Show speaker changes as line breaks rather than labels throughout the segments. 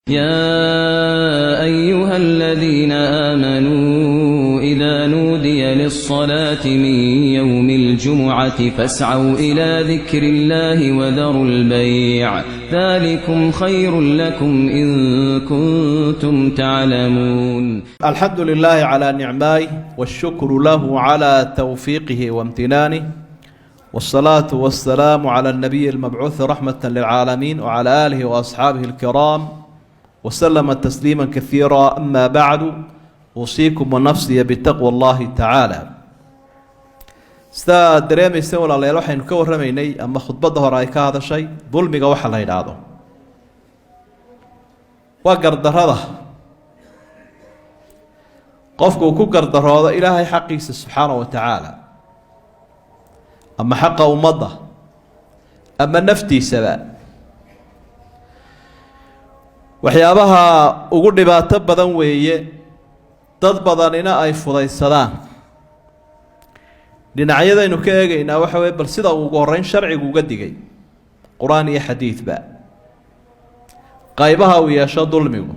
يا أيها الذين آمنوا إذا نودي للصلاة من يوم الجمعة فاسعوا إلى ذكر الله وذروا البيع ذلكم خير لكم إن كنتم تعلمون.
الحمد لله على نعمائه والشكر له على توفيقه وامتنانه، والصلاة والسلام على النبي المبعوث رحمة للعالمين وعلى آله وأصحابه الكرام وسلم تسليما كثيرا. أما بعد، أوصيكم ونفسي بتقوى الله تعالى. ستا dareemaysa walaalayaal waxaynu ka warramaynay ama khudbadda hore ay ka hadashay dulmiga waxa la yiraahdo waa gardarrada qofku ku gardaroodo ilaahay xaqiisa subxaanahu wa tacaala ama xaqa ummadda ama naftiisaba. waxyaabaha ugu dhibaato badan weeye dad badanina ay fudaysadaan. dhinacyadaynu ka eegaynaa waxa weeye bal sida ugu horreyn sharcigu uga digay qur-aan iyo xadiidba qaybaha uu yeesho dulmigu,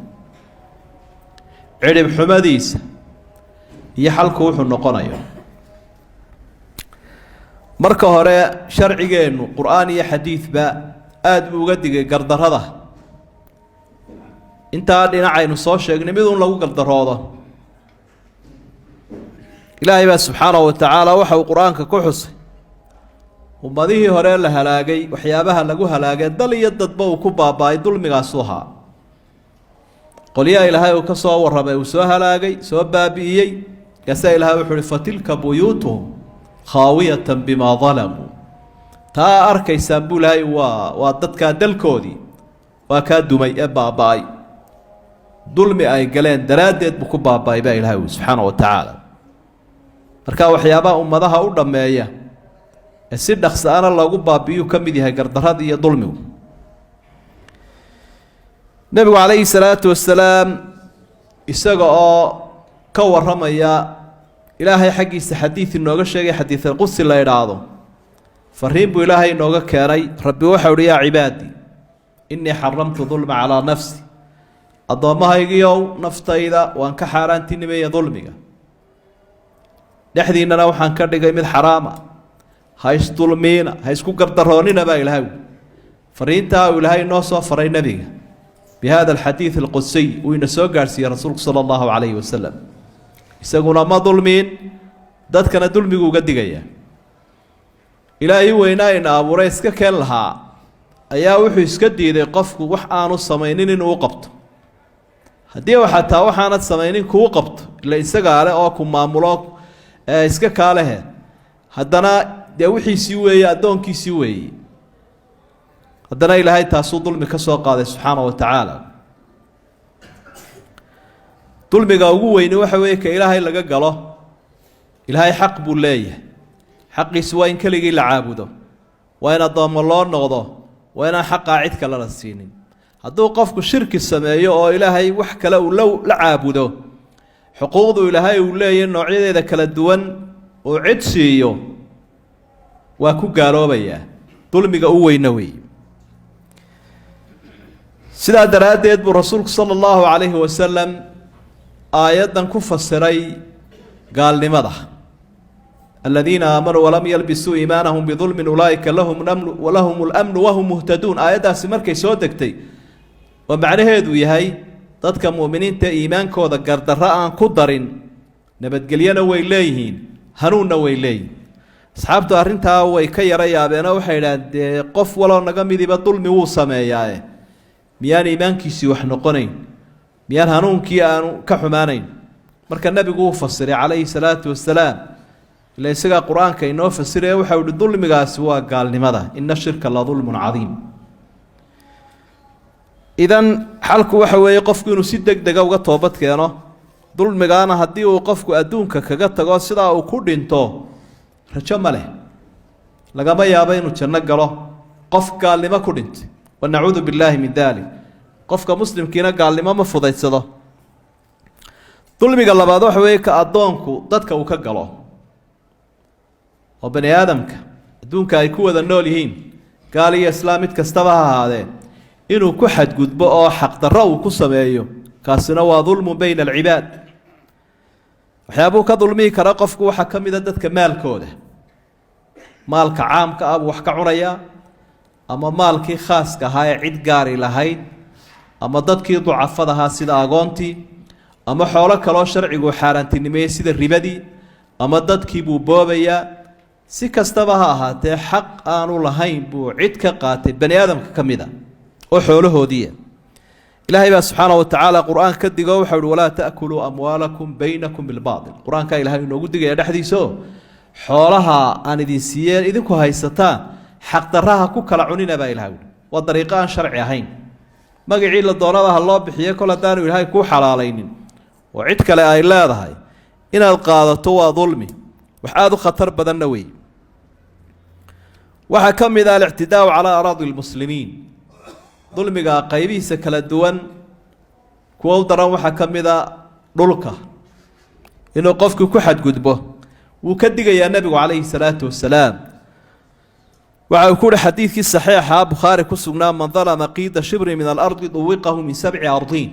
cidhib xumadiisa iyo xalku wuxuu noqonayo. marka hore sharcigeennu qur-aan iyo xadiidba aada buu uga digay gardarrada. intaa dhinacaynu soo sheegnay mid uun lagu gardaroodo. ilaahay baa subxaanahu wa tacaala waxa uu qur-aanka ku xusay ummadihii hore la halaagay, waxyaabaha lagu halaagay dal iyo dadba uu ku baaba-ay dulmigaasu ahaa. qolyaha ilaahay uu ka soo warramay uu soo halaagay, soo baabi'iyey. kaasaa ilaahay wuxuu uhi fatilka buyuutuhum khaawiyatan bimaa dalamuu. taa arkaysaan buu ilaahay waa dadkaa dalkoodii waa kaa dumay ee baaba-ay, dulmi ay galeen daraaddeed buu ku baaba-ay baa ilaahay ui subxaana wa tacaala. marka waxyaabaha ummadaha u dhammeeya ee si dhaqsa-ana loogu baabi'iyuu ka mid yahay gardarrada iyo dulmigu. nebigu calayhi salaatu wasalaam isaga oo ka warramaya ilaahay xaggiisa xadiid inooga sheegay xadiidalqudsi la idhaahdo, fariin buu ilaahay inooga keenay. rabbi waxau uhi yaa cibaadii innii xaramtu dulma calaa nafsi, addoommahaygiiow naftayda waan ka xaaraantinimeeya dulmiga, dhexdiinnana waxaan ka dhigay mid xaraama, ha isdulmiina, ha isku gardaroonnina baa ilaahay ui. fariintaa uu ilaahay inoo soo faray nebiga bi hada alxadiid alqudsiy uu ina soo gaadhsiiyey rasuulku sala allahu calayhi wasalam. isaguna ma dulmiin, dadkana dulmigu uga digaya. ilaahay weynaa ina abuuray iska keen lahaa ayaa wuxuu iska diiday qofku wax aanu samaynin inuu u qabto. haddii xataa waxaanad samaynin kuu qabto ila isagaa leh oo ku maamulo iska kaalehe, haddana dee wixiisii weeye, addoonkiisii weeye. haddana ilaahay taasuu dulmi ka soo qaaday subxaana wa tacaala. dulmiga ugu weyni waxa weeye ka ilaahay laga galo. ilaahay xaq buu leeyahay, xaqiisu waa in keligii la caabudo, waa in addoommo loo noqdo, waa inaan xaqaa cid kale la siinin. hadduu qofku shirki sameeyo oo ilaahay wax kale uu la caabudo, xuquuqdu ilaahay uu leeyahay noocyadeeda kala duwan uu cid siiyo, waa ku gaaloobayaa. dulmiga u weyna wey. sidaa daraaddeed buu rasuulku sala allahu calayhi wasalam aayaddan ku fasiray gaalnimada. aladiina aamanuu walam yalbisuu iimaanahum bidulmin ulaa'ika lahum lamnu wahum muhtaduun. aayaddaasi markay soo degtay oo macnaheedu yahay dadka mu'miniinta iimaankooda gardarro aan ku darin, nabadgelyona way leeyihiin, hanuunna way leeyihiin. asxaabtu arrintaa way ka yara yaabeenoo waxay idhahdeen dee qof waloo naga midiba dulmi wuu sameeyaaye miyaan iimaankiisii wax noqonayn, miyaan hanuunkii aanu ka xumaanayn. marka nebigu uu fasiray calayhi salaatu wasalaam, ila isagaa qur-aanka inoo fasiraya, waxau ihi dulmigaasi waa gaalnimada, ina shirka la dulmun cadiim. idan xalku waxa weeye qofku inuu si deg dega uga toobad keeno dulmigaana. haddii uu qofku adduunka kaga tago sidaa uu ku dhinto, rajo ma leh, lagama yaabo inuu janno galo qof gaalnimo ku dhintay, wanacuudu billaahi min dalik. qofka muslimkiina gaalnimo ma fudaydsado. dulmiga labaad waxa weeye ka addoonku dadka uu ka galo oo bani aadamka adduunka ay ku wada nool yihiin, gaal iyo islaam mid kastaba ha ahaadee, inuu ku xadgudbo oo xaq darro uu ku sameeyo kaasina waa dulmu bayna alcibaad waxyaabuu ka dulmihi kara qofku waxaa ka mid a dadka maalkooda maalka caamka ah buu wax ka cunayaa ama maalkii khaaska ahaa ee cid gaari lahayd ama dadkii ducafada ahaa sida agoontii ama xoolo kaloo sharcigu xaaraantinimeeyey sida ribadii ama dadkii buu boobayaa si kastaba ha ahaatee xaq aanu lahayn buu cid ka qaatay bani aadamka ka mid a oo xoolahoodiiya ilaahay baa subxaana wa tacaala qur-aan ka digo waxa uhi walaa ta'kuluu amwaalakum baynakum bilbaatil qur-aankaa ilahay inoogu digaya dhexdiisao xoolaha aan idin siiyeen idinku haysataan xaqdarraha ku kala cunina baa ilahay uhi waa dariiqo aan sharci ahayn magacii la doonada ha loo bixiye kol haddaanu ilaahay kuu xalaalaynin oo cid kale ay leedahay inaad qaadato waa dulmi wax aada u khatar badanna wey waxaa ka mid ah alictidaau calaa araadi lmuslimiin dulmiga qaybihiisa kala duwan kuwa u daran waxaa ka mid a dhulka inuu qofku ku xadgudbo wuu ka digayaa nebigu calayhi salaatu wasalaam waxa uu ku uhi xadiidkii saxiixa bukhaari ku sugnaa man dalama qiida shibri min alardi duwiqahu min 7 ardiin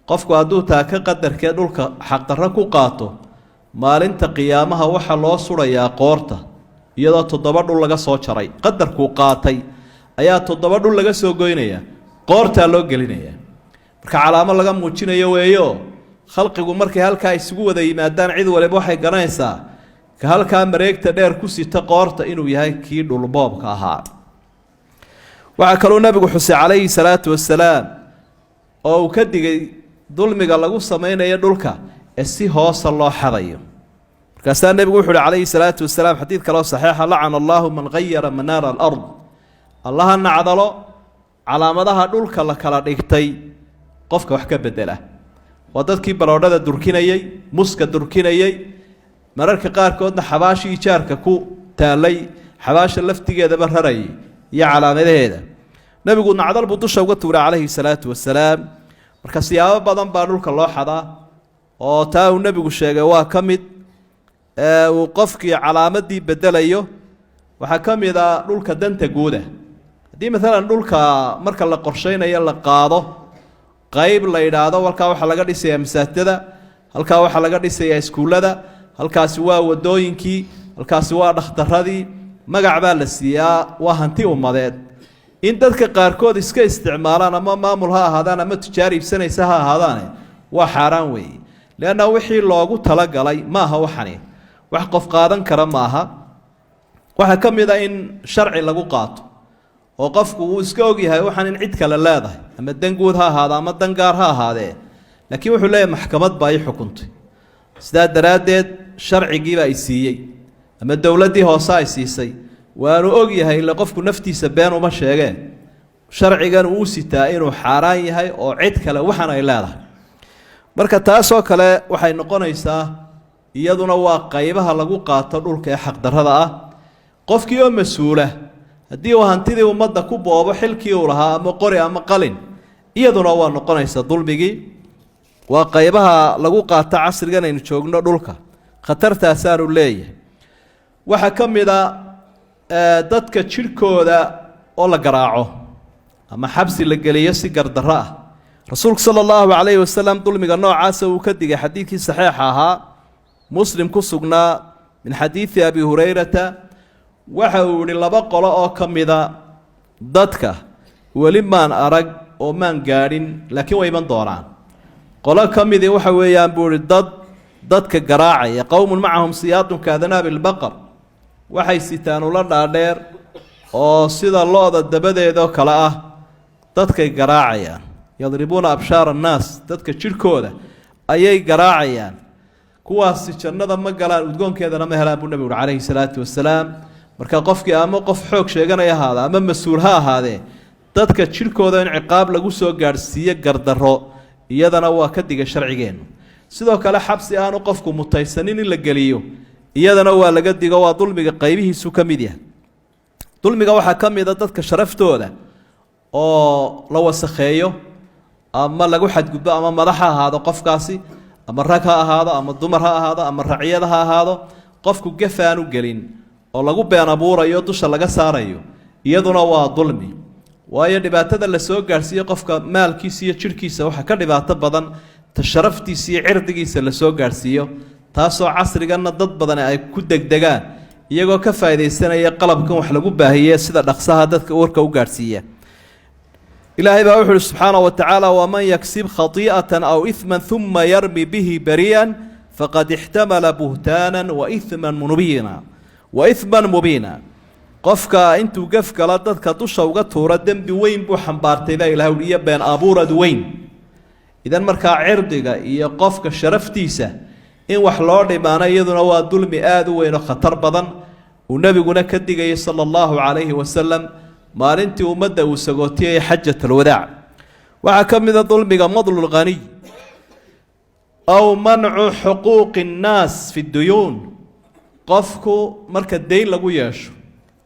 qofku hadduu taaka qadarkee dhulka xaqdarro ku qaato maalinta qiyaamaha waxaa loo surayaa qoorta iyadoo 7 dhul laga soo jaray qadarkuu qaatay ayaa 7 dhul laga soo goynaya qoortaa loo gelinaya marka calaamo laga muujinayo weeyo khalqigu markay halkaa isugu wada yimaadaan cid waliba waxay garanaysaa ka halkaa mareegta dheer ku sita qoorta inuu yahay kii dhulboobka ahaa waxaa kaloo nabigu xusay calayhi salaatu wasalaam oo uu ka digay dulmiga lagu samaynayo dhulka ee si hoosa loo xadayo markaasaa nebigu wuxu uhi calayhi salaatu wasalaam xadiid kaloo saxiixa lacana allaahu man gayara manaara alard allaha nacdalo calaamadaha dhulka la kala dhigtay qofka wax ka bedela waa dadkii baroodhada durkinayey muska durkinayey mararka qaarkoodna xabaashii ijaarka ku taalay xabaasha laftigeedaba rarayay iyo calaamadaheeda nebigu nacdal buu dusha uga tuuray calayhi salaatu wasalaam marka siyaabo badan baa dhulka loo xadaa oo taa uu nebigu sheegay waa ka mid uu qofkii calaamadii bedelayo waxaa ka mid a dhulka danta guuda haddii maalan dhulka marka la qorshaynayo la qaado qayb la yidhaahdo halkaa waxaa laga dhisayaa masaajidada halkaa waxaa laga dhisayaa iskuullada halkaasi waa wadooyinkii halkaasi waa dhakhtaradii magac baa la siiyaa waa hanti ummadeed in dadka qaarkood iska isticmaalaan ama maamul ha ahaadaan ama tijaar iibsanaysa ha ahaadaane waa xaaraan weeye leanna wixii loogu talagalay maaha waxani wax qof qaadan kara maaha waxaa ka mid a in sharci lagu qaato oo qofku uu iska ogyahay waxaan in cid kale leedahay ama dan guud ha ahaado ama dan gaar ha ahaadee laakiin wuxuu leeyahay maxkamad baa ii xukuntay sidaa daraaddeed sharcigiiba ay siiyey ama dowladdii hoose ay siisay waanu ogyahay ille qofku naftiisa been uma sheegeen sharcigan uu sitaa inuu xaaraan yahay oo cid kale waxan ay leedahay marka taasoo kale waxay noqonaysaa iyaduna waa qaybaha lagu qaato dhulka ee xaqdarrada ah qofkii oo mas-uula haddii uu hantidii ummadda ku boobo xilkii uu lahaa ama qori ama qalin iyaduna waa noqonaysa dulmigii waa qaybaha lagu qaato casrigan aynu joogno dhulka khatartaasaanu leeyahay waxaa ka mid a dadka jidhkooda oo la garaaco ama xabsi la geliyo si gardarro ah rasuulku sala allahu calayhi wasalam dulmiga noocaasa uu ka digay xadiidkii saxiixa ahaa muslim ku sugnaa min xadiidi abi hurayrata waxa uu yihi 2 qolo oo ka mida dadka weli maan arag oo maan gaadhin laakiin way iman doonaan qolo ka midii waxa weeyaan buu ihi dadka garaacaya qowmun macahum siyaadun kaadanaabi lbaqar waxay sitaan ula dhaadheer oo sida lo-da dabadeedoo kale ah dadkay garaacayaan yadribuuna abshaara annaas dadka jidhkooda ayay garaacayaan kuwaasi jannada ma galaan udgoonkeedana ma helaan buu nebigu uhi calayhi salaatu wasalaam marka qofkii ama qof xoog sheeganaya ahaada ama mas-uul ha ahaadee dadka jidhkooda in ciqaab lagu soo gaadhsiiyo gardarro iyadana waa ka digay sharcigeennu sidoo kale xabsi aanu qofku mutaysanin in la geliyo iyadana waa laga digo waa dulmiga qaybihiisu ka mid yahay dulmiga waxaa ka mid a dadka sharaftooda oo la wasakheeyo ama lagu xadgudbo ama madax ha ahaado qofkaasi ama rag ha ahaado ama dumar ha ahaado ama racyada ha ahaado qofku gafaanu gelin oo lagu been abuurayo dusha laga saarayo iyaduna waa dulmi waayo dhibaatada la soo gaarsiiyo qofka maalkiisa iyo jirkiisa waxa ka dhibaato badan ta sharaftiisa iyo cirdigiisa la soo gaarsiiyo taasoo casriganna dad badan ay ku degdegaan iyagoo ka faa'iideysanaya qalabkan wax lagu baahiyay sida dhaqsaha dadka warka u gaarsiiya ilaahay baa wuxuu subxaanahu wa tacaala waman yaksib khati'atan aw ithman thumma yarmi bihi bariyan faqad ixtamala buhtaanan wa ithman mubiina qofka intuu gaf gala dadka dusha uga tuura dembi weyn buu xambaartay baa ilaahay iyo been abuurad weyn idan markaa cirdiga iyo qofka sharaftiisa in wax loo dhimaano iyaduna waa dulmi aad u weyn oo khatar badan uu nabiguna ka digayay sala allahu calayhi wasalam maalintii ummadda uu sagootiyey xajatul wadaac waxaa ka mida dulmiga madlul ghaniy aw mancu xuquuqi nnaas fi duyuun qofku marka dayn lagu yeesho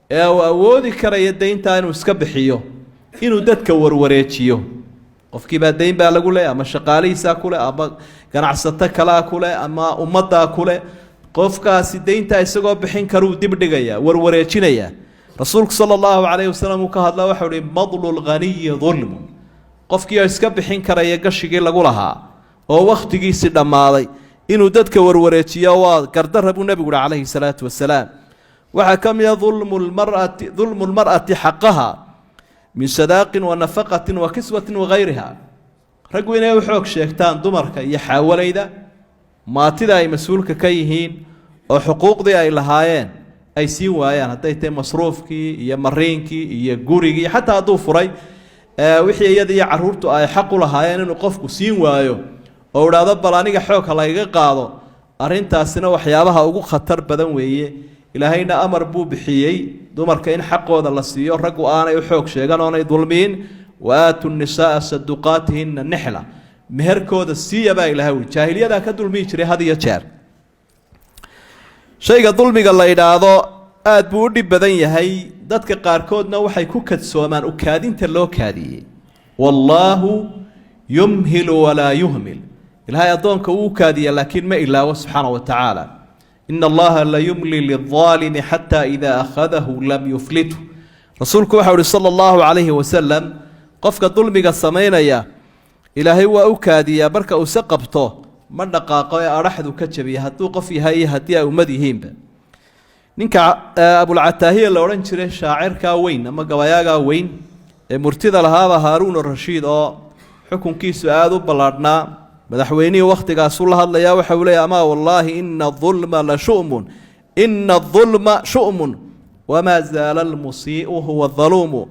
ee uu awoodi karaya dayntaa inuu iska bixiyo inuu dadka warwareejiyo qofkiibaa dayn baa lagu leh ama shaqaalihiisaa ku leh ama ganacsato kalaa ku leh ama ummaddaa ku leh qofkaasi dayntaa isagoo bixin karuu dibdhigayaa warwareejinayaa rasuulku sala allahu calayhi wasalam uu ka hadla waxau uhi madlul ghaniyi dulmu qofkii oo iska bixin karaya gashigii lagu lahaa oo wakhtigiisii dhammaaday inuu dadka warwareejiyo waa gardarra buu nebigu uhi calayhi salaatu wasalaam waxaa ka mida dulmu lmar'ati xaqaha min sadaaqin wa nafaqatin wa kiswatin wagayriha raggu inay u xoog sheegtaan dumarka iyo xaawalayda maatida ay mas-uulka ka yihiin oo xuquuqdii ay lahaayeen ay siin waayaan hadday tahay masruufkii iyo mariinkii iyo gurigii xataa hadduu furay wixii iyada iyo carruurtu ay xaq u lahaayeen inuu qofku siin waayo oo idhaahdo bal aniga xoog ha layga qaado arrintaasina waxyaabaha ugu khatar badan weeye ilaahayna amar buu bixiyey dumarka in xaqooda la siiyo raggu aanay u xoog sheegan oonay dulmiin wa aatu nisaaa saduqaatihinna nixla meherkooda siiya baa ilahay ui jaahiliyadaa ka dulmiyi jiray had iyo jeer shayga dulmiga la idhaahdo aad buu u dhib badan yahay dadka qaarkoodna waxay ku kadsoomaan ukaadinta loo kaadiyey wallaahu yumhilu walaa yuhmil ilaahay addoonka uu kaadiya laakiin ma ilaawo subxaana wa tacaala إن الله لا يملي للظالم حتى إذا أخذه لم يفلته رسولك وحول صلى الله عليه وسلم قفك ظلمك السمين إلهي وأوكادي بركة أسقبته من دقاقا أرحد كتشبي هدو قفي هاي هدي أمديهم نينك أبو العتاهية اللي أورنشره شاعر كاوين أما قوايا وين مرتضى لهذا هارون الرشيد حكم كيس آذو بلادنا madaxweynihii wakhtigaasuu la hadlayaa waxa uu leeyahay amaa wallaahi ina adulma la shu'mun ina adulma shu'mun wamaa zaala almusii'u huwa adhaluumu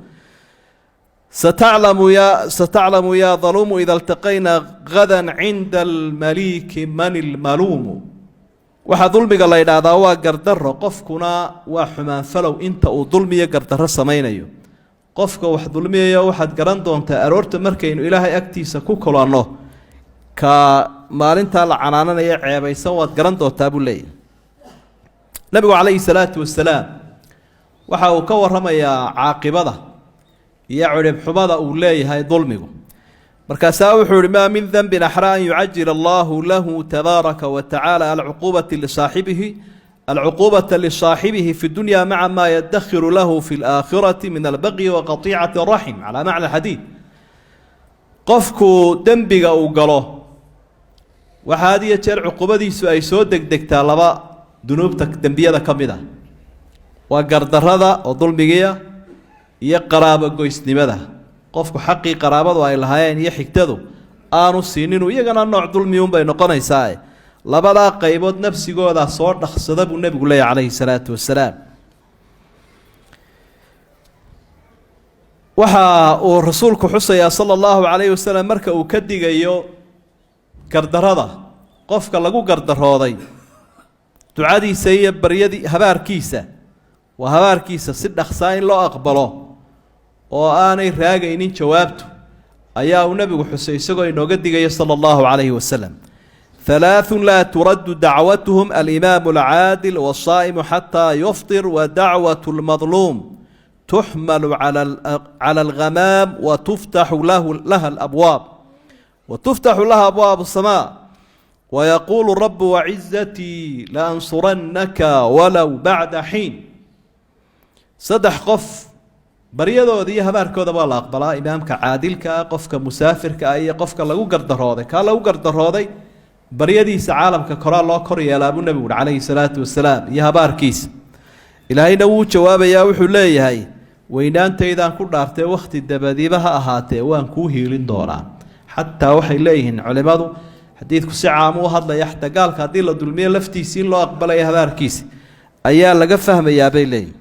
sataclamu yaa dhaluumu ida iltaqayna gadan cinda almaliiki man ilmaluumu waxaa dulmiga la yidhaahdaa waa gardarro qofkuna waa xumaanfalow inta uu dulmiyo gardarro samaynayo qofka wax dulmiyayo waxaad garan doontaa aroorta markaynu ilaahay agtiisa ku kulanno ka maalintaa la canaananaya ceebaysan waad garan doontaa buu leeyahy nabigu calayhi salaatu wasalaam waxa uu ka warramayaa caaqibada iyo ciribxumada uu leeyahay dulmigu markaasaa wuxuu ihi maa min denbin axraa an yucajila allahu lahu tabaaraka wa tacaala alcuquubata lisaaxibihi fi dunya maca maa yadakhiru lahu fi alaakhirati min albaqyi wa qatiicati araxim calaa macna alxadiid qofku dembiga uu galo waxaa had iyo jeer cuqubadiisu ay soo degdegtaa laba dunuubta dembiyada ka mid ah waa gardarrada oo dulmigiya iyo qaraabo goysnimada qofku xaqii qaraabadu ay lahaayeen iyo xigtadu aanu siininu iyagana nooc dulmiyuunbay noqonaysaa labadaa qaybood nafsigooda soo dhaqsada buu nebigu leeyahy calayhi salaatu wasalaam waxa uu rasuulku xusayaa sala allahu calayhi wasalam marka uu ka digayo gardarrada qofka lagu gardarooday ducadiisa iyo baryadii habaarkiisa waa habaarkiisa si dhaqsaa in loo aqbalo oo aanay raagaynin jawaabtu ayaa uu nebigu xusay isagoo inooga digaya sala allahu calayhi wasalam ثلاث لا ترد دعوتهم الإمام العادل والصائم حتى يفطر ودعوة المظلوم تحمل على الغمام وتفتح لها الأبواب وتفتح لها أبواب السماء ويقول الرب وعزتي لأنصرنك ولو بعد حين صدح قف baryadooda iyo habaarkooda waa la aqbalaa imaamka caadilka qofka musaafirka iyo qofka lagu gardarooday ka lagu gardarooday baryadiisa caalamka koraa loo kor yeelaa buu nabigu calayhi salaatu wasalaam iyo habaarkiisa ilaahayna wuu jawaabayaa wuxuu leeyahay weynaantaydaan ku dhaartay wakhti dabadiiba ha ahaatee waan kuu hiilin doonaa xataa waxay leeyihiin culimmadu xadiidku si caam u hadlaya xataa gaalka haddii la dulmiyo laftiisii loo aqbalaya habaarkiisa ayaa laga fahmayaa bay leeyihin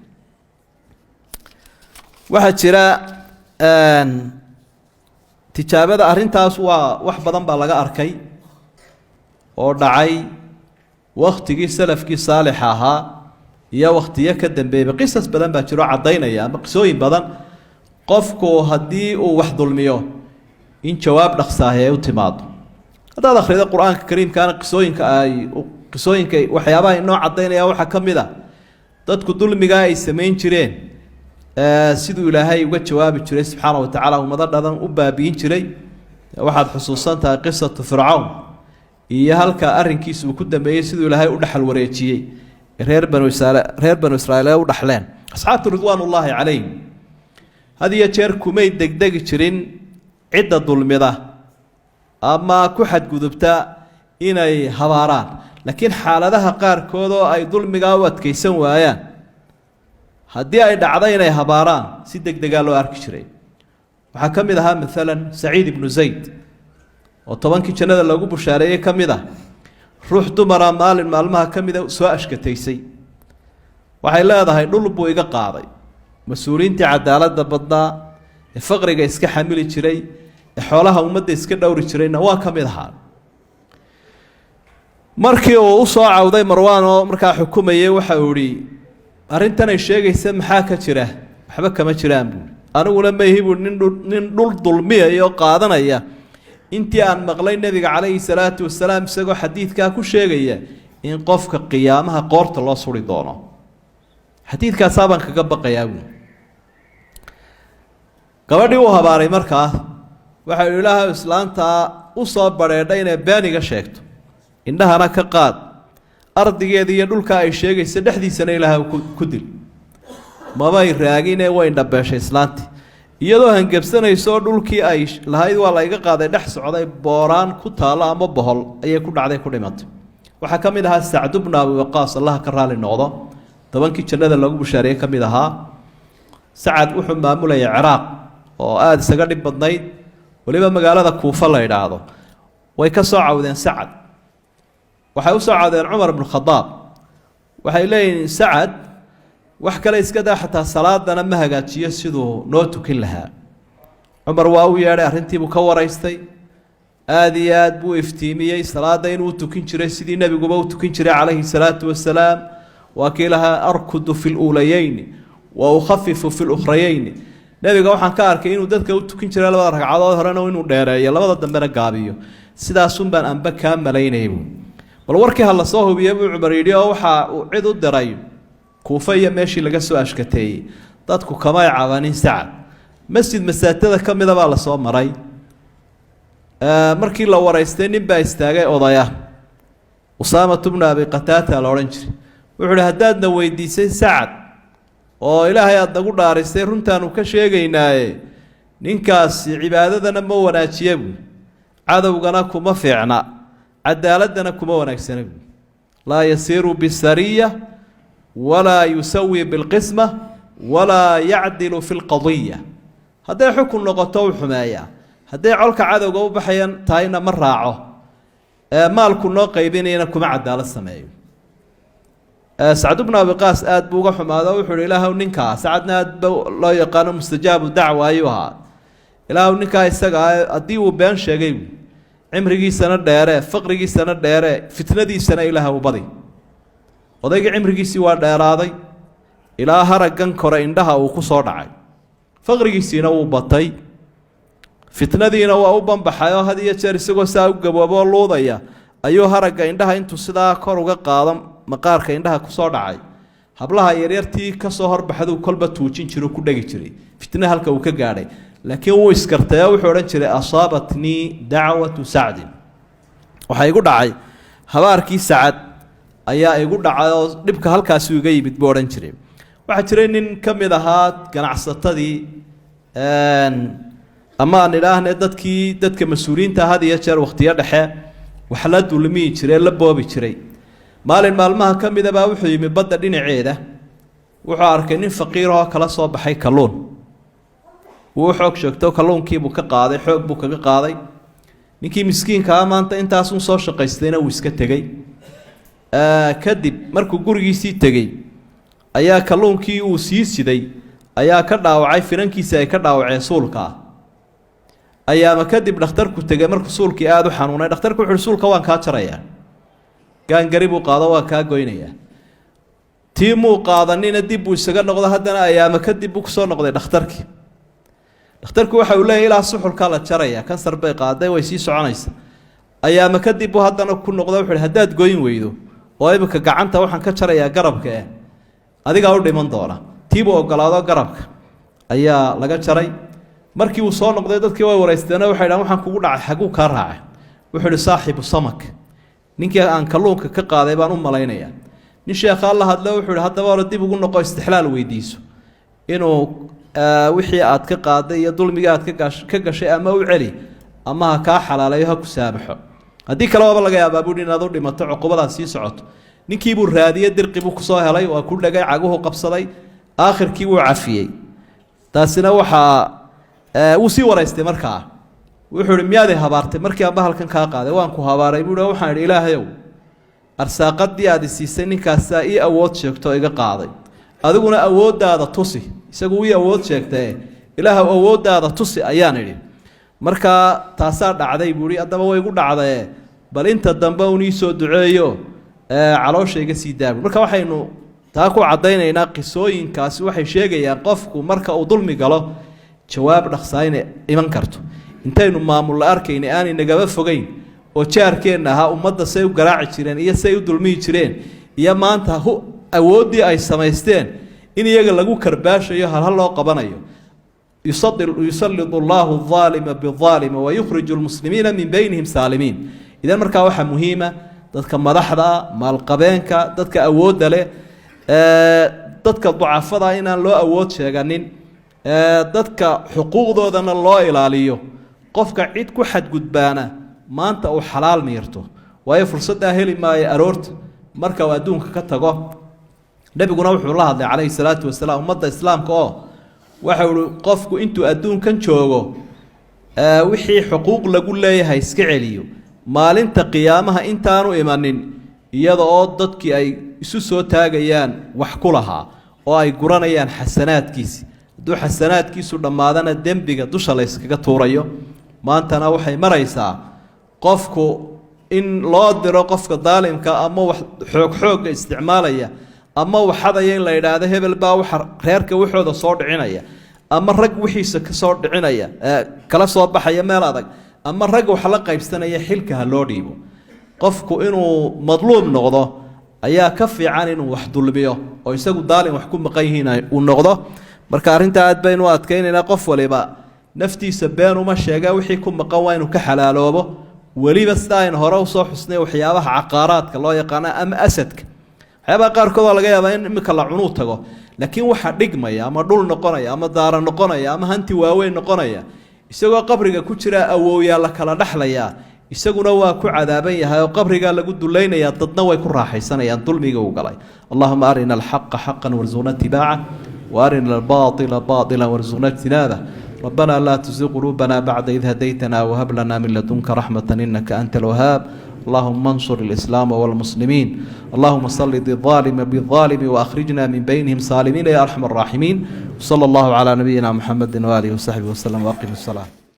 waxaa jira tijaabada arrintaas waa wax badan baa laga arkay oo dhacay wakhtigii salafkii saalixa ahaa iyo wakhtiyo ka dambeeyay qisas badan baa jiro cadaynaya ama qisooyin badan qofku haddii uu wax dulmiyo in jawaab dhaqsaahay ay u timaado haddaad akhrido qur-aanka kariimkaana qisooyinka waxyaabaha inoo cadaynaya waxaa ka mid ah dadku dulmigaa ay samayn jireen siduu ilaahay uga jawaabi jiray subxaana wa tacaala ummado dhadan u baabi'in jiray waxaad xusuusan tahay qisatu fircawn iyo halka arrinkiisa uu ku dambeeyey siduu ilaahay u dhexal wareejiyey reer banu israa'iil u dhaxleen asxaabtu ridwaanullaahi calayhim had iyo jeer kumay degdegi jirin cidda dulmida ama ku xadgudubta inay habaaraan laakiin xaaladaha qaarkood oo ay dulmigaa u adkaysan waayaan haddii ay dhacdo inay habaaraan si degdegaa loo arki jiray waxaa ka mid ahaa maalan saciid ibnu zayd oo 10kii jannada lagu bushaareeyey ka mid ah ruux dumara maalin maalmaha ka mida soo ashkataysay waxay leedahay dhul buu iga qaaday mas-uuliyiintii cadaaladda badnaa ee faqriga iska xamili jiray ee xoolaha ummadda iska dhowri jirayna waa ka mid ahaa markii uu u soo cawday marwaan oo markaa xukumayay waxa uu yidhi arrintan ay sheegaysa maxaa ka jira waxba kama jiraan buuri aniguna mayhi buui nin dhul dulmiyaya oo qaadanaya intii aan maqlay nebiga calayhi salaatu wasalaam isagoo xadiidkaa ku sheegaya in qofka qiyaamaha qoorta loo suri doono xadiidkaasaa baan kaga baqayaa buui gabadhii uu habaaray markaa waxa uu ilaahay islaantaa u soo badheedhay inay beeniga sheegto indhahana ka qaad ardigeeda iyo dhulka ay sheegaysa dhexdiisana ilaahay ku dil mabay raaginee way indhabeeshay islaantii iyadoo hangebsanayso dhulkii ay lahayd waa la iga qaaday dhex socday booraan ku taalo ama bohol ayay ku dhacday ku dhimatay waxaa ka mid ahaa sacd ibnu abi waqaas allah ka raali noqdo 10kii jannada lagu bushaareeyey ka mid ahaa sacad wuxuu maamulayay ciraaq oo aada isaga dhib badnayd weliba magaalada kuufa la yidhaahdo way ka soo cawdeen sacad waxay u soo cawdeen cumar ibnu khadaab waxay leeyihiin sacad wax kale iska daa xataa salaadana ma hagaajiyo siduu noo tukin lahaa cumar waa u yeedhay arrintiibuu ka waraystay aada iyo aad buu iftiimiyey salaada inuu tukin jiray sidii nebiguba u tukin jiray calayhi salaatu wasalaam waa kii lahaa arkudu fi luulayeyni wa ukhafifu fi lukhrayeyn nebiga waxaan ka arkay inuu dadka u tukin jiray labada ragcadood horena inuu dheereeyo labada dambena gaabiyo sidaasun baan anba kaa malaynayay buu bal warkii ha la soo hubiyey buu cumar yidhi oo waxa uu cid u diray kuufa iyo meeshii laga soo ashkateeyey dadku kamay cabanin sacad masjid masaatada ka mida baa la soo maray markii la waraystay nin baa istaagay odaya usaamatu bnu abi qataata la odhan jiray wuxuu ihi haddaadna weydiisay sacad oo ilaahay aada nagu dhaarisay runtaanu ka sheegaynaaye ninkaasi cibaadadana ma wanaajiya buui cadowgana kuma fiicna cadaaladana kuma wanaagsana buui laa yasiiru bisariya walaa yusawi bilqisma walaa yacdilu fi lqadiya hadday xukun noqoto u xumeeyaa hadday colka cadowga u baxayan tahayna ma raaco maalku noo qaybinayana kuma cadaalad sameeyo sacd bnu abi qaas aada buu uga xumaado wuxuu uhi ilaahow ninkaa sacadna aad ba loo yaqaano mustajaabu dacwa ayuu ahaa ilaahow ninkaa isaga haddii uu been sheegay cimrigiisana dheere faqrigiisana dheere fitnadiisana ilaaha u badi odaygii cimrigiisii waa dheeraaday ilaa haraggan kore indhaha uu ku soo dhacay faqrigiisiina wuu batay fitnadiina waa u banbaxay oo had iyo jeer isagoo saa u gabooboo luudaya ayuu haragga indhaha intuu sidaa kor uga qaado maqaarka indhaha ku soo dhacay hablaha yaryartii ka soo horbaxduu kolba tuujin jiro ku dhegi jiray fitna halka uu ka gaadhay laakiin wuu iskartay oo wuxuu odhan jiray asaabatnii dacwatu sacdin waxaa igu dhacay habaarkii sacad ayaa igu dhacay oo dhibka halkaasi iga yimid buu odhan jiray waxaa jiray nin ka mid ahaa ganacsatadii ama aan idhaahne dadka mas-uuliyiinta had iyo jeer wakhtiyo dhexe wax la dulmiyi jiray la boobi jiray maalin maalmaha ka mida baa wuxuu yimi badda dhinaceeda wuxuu arkay nin faqiirahoo kala soo baxay kalluun wuu xoog sheegto kalluunkiibuu ka qaaday xoog buu kaga qaaday ninkii miskiinkaa maanta intaasun soo shaqaystayna wuu iska tegey kadib markuu gurigiisii tegey ayaa kalluunkii uu sii siday ayaa ka dhaawacay finankiisi ay ka dhaawaceen suulkaa ayaama kadib dhakhtarku tegey markuu suulkii aada u xanuunay dhakhtarku wuxu uhi suulka waan kaa jarayaa gaangari buu qaado waan kaa goynayaa tii muu qaadanina dib buu isaga noqdo haddana ayaama kadib buu kusoo noqday dhakhtarkii dhakhtarku waxa uu leeyahy ilaa suxulkaa la jaraya kansar bay qaaday way sii soconaysa ayaama kadib buu haddana ku noqdo wuxuu hi haddaad goyn weydo oo imika gacanta waxaan ka jarayaa garabka adigaa u dhiman doona tiibuu ogolaado garabka ayaa laga jaray markii uu soo noqday dadkii way waraysteeno waxay dhahan waxaan kugu dhacay xaguu kaa raacay wuxuu hi saaxibu samak ninkii aan kalluunka ka qaaday baan u malaynayaa nin sheekhaa la hadle wuxuu hi haddaba hore dib ugu noqo istixlaal weydiiso inuu wixii aad ka qaaday iyo dulmigii aad ka gashay ama u celi ama ha kaa xalaalayo ha ku saamaxo haddii kale waaba laga yaabaa buuhi inaad u dhimato cuqubadaad sii socoto ninkiibuu raadiyey dirqibuu kusoo helay waa ku dhegay caguhu qabsaday aakhirkii wuu cafiyey taasina waxaa wuu sii waraystay markaa wuxuu hi miyaaday habaartay markii aan bahalkan kaa qaaday waan ku habaaray buuhi waxaan idhi ilaahayow arsaaqadii aad isiisay ninkaasaa ii awood sheegto iga qaaday adiguna awooddaada tusi isagu ii awood sheegtae ilaahaw awooddaada tusi ayaan idhi markaa taasaa dhacday buuhi haddaba way igu dhacdae bal inta dambe un ii soo duceeyo caloosha iga sii daabu marka waxaynu taa ku caddaynaynaa qisooyinkaasi waxay sheegayaan qofku marka uu dulmi galo jawaab dhaqsaa inay iman karto intaynu maamulla arkayna aanay nagaba fogeyn oo jaarkeenna ahaa ummadda say u garaaci jireen iyo say u dulmiyi jireen iyo maanta awooddii ay samaysteen in iyaga lagu karbaashayo halhal loo qabanayo yusallidu allahu aalima biaalima wayukhriju lmuslimiina min baynihim saalimiin idan markaa waxaa muhiima dadka madaxda maalqabeenka dadka awoodda leh dadka ducafada inaan loo awood sheeganin dadka xuquuqdoodana loo ilaaliyo qofka cid ku xadgudbaana maanta uu xalaal miirto waayo fursaddaa heli maayo aroorta marka uu adduunka ka tago nebiguna wuxuu la hadlay calayhi salaatu wasalaam ummadda islaamka oo waxa uhi qofku intuu adduunkan joogo wixii xuquuq lagu leeyahay iska celiyo maalinta qiyaamaha intaanu imanin iyada oo dadkii ay isu soo taagayaan wax ku lahaa oo ay guranayaan xasanaadkiisi hadduu xasanaadkiisu dhammaadana dembiga dusha la yskaga tuurayo maantana waxay maraysaa qofku in loo diro qofka daalimka ama wax xoogga isticmaalaya ama waxadaya in la yidhaahdo hebel baa waxa reerka waxooda soo dhicinaya ama rag wixiisa ka soo dhicinaya kala soo baxaya meel adag ama rag wax la qaybsanaya xilka ha loo dhiibo qofku inuu madluub noqdo ayaa ka fiican inuu wax dulmiyo oo isagu daalim wax ku maqan yihiin uu noqdo marka arrinta aad baynu adkaynaynaa qof waliba naftiisa been uma sheega wixii ku maqan waa inuu ka xalaaloobo weliba sida aynu hore usoo xusnay waxyaabaha caqaaraadka loo yaqaana ama asadka waxyaabaha qaarkood waa laga yaabaa in imika la cunuu tago laakiin waxa dhigmaya ama dhul noqonaya ama daara noqonaya ama hanti waaweyn noqonaya isagoo qabriga ku jira awowyaa la kala dhexlayaa isaguna waa ku cadaaban yahay oo qabrigaa lagu dulaynayaa dadna way ku raaxaysanayaan dulmiga uu galay allahuma arina alxaqa xaqan warzuqna itibaaca وارنا الباطل باطلا وارزقنا اجتنابه ربنا لا تزغ قلوبنا بعد إذ هديتنا وهب لنا من لدنك رحمة إنك أنت الوهاب اللهم انصر الإسلام والمسلمين اللهم صلِّ الظالم بالظالم وأخرجنا من بينهم سالمين يا أرحم الراحمين وصلى الله على نبينا محمد وآله وصحبه وسلم وأقم الصلاة